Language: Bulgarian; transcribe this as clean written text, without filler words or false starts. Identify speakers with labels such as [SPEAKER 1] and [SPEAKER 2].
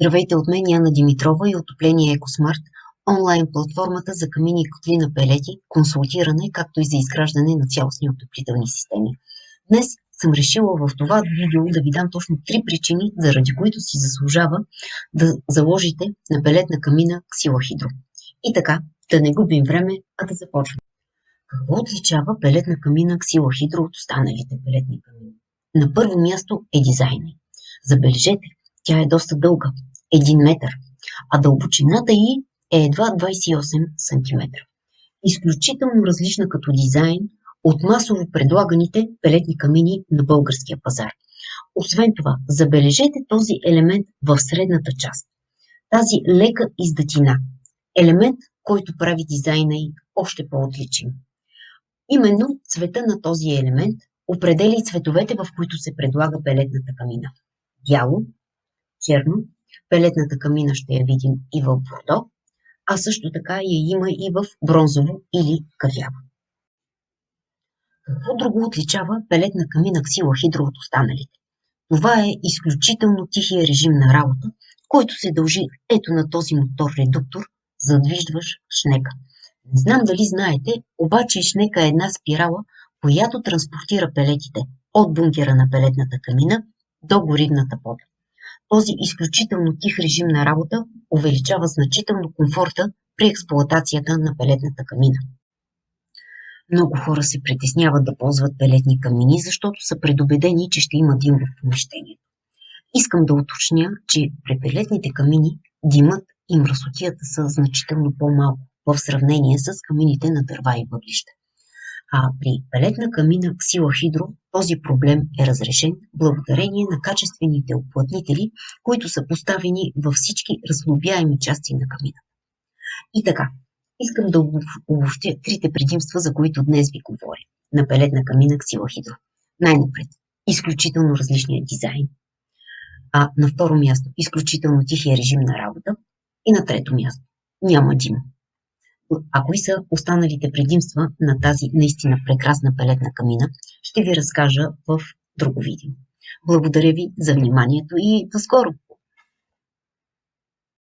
[SPEAKER 1] Здравейте от мен, Яна Димитрова и Отопление Екосмарт, онлайн платформата за камини и котли на пелети, консултиране, както и за изграждане на цялостни отоплителни системи. Днес съм решила в това видео да ви дам точно 3 причини, заради които си заслужава да заложите на пелетна камина Ксила Хидро. И така, да не губим време, а да започваме. Какво отличава пелетна камина Ксила Хидро от останалите пелетни камини? На първо място е дизайна. Забележете, тя е доста дълга, 1 метър, а дълбочината й е едва 28 см. Изключително различна като дизайн от масово предлаганите пелетни камини на българския пазар. Освен това, забележете този елемент в средната част. Тази лека издатина. Елемент, който прави дизайна й още по-отличен. Именно цвета на този елемент определя и цветовете, в които се предлага пелетната камина. Бяло, черно, пелетната камина ще я видим и в бордо, а също така я има и в бронзово или кафяво. Какво друго отличава пелетна камина Ксила Хидро от останалите? Това е изключително тихия режим на работа, който се дължи ето на този мотор-редуктор, задвижващ шнека. Не знам дали знаете, обаче шнека е една спирала, която транспортира пелетите от бункера на пелетната камина до горивната пода. Този изключително тих режим на работа увеличава значително комфорта при експлоатацията на пелетната камина. Много хора се притесняват да ползват пелетни камини, защото са предубедени, че ще има дим в помещението. Искам да уточня, че при пелетните камини димът и мръсотията са значително по-малко в сравнение с камините на дърва и въглища. А при пелетна камина Ксила Хидро този проблем е разрешен благодарение на качествените уплътнители, които са поставени във всички разглобяеми части на камина. И така, искам да обобщя 3 предимства, за които днес ви говоря на пелетна камина Ксила Хидро. Най-напред, изключително различният дизайн. А на второ място, изключително тихия режим на работа. И на трето място, няма дим. А кои са останалите предимства на тази наистина прекрасна пелетна камина, ще ви разкажа в друго видео. Благодаря ви за вниманието и до скоро!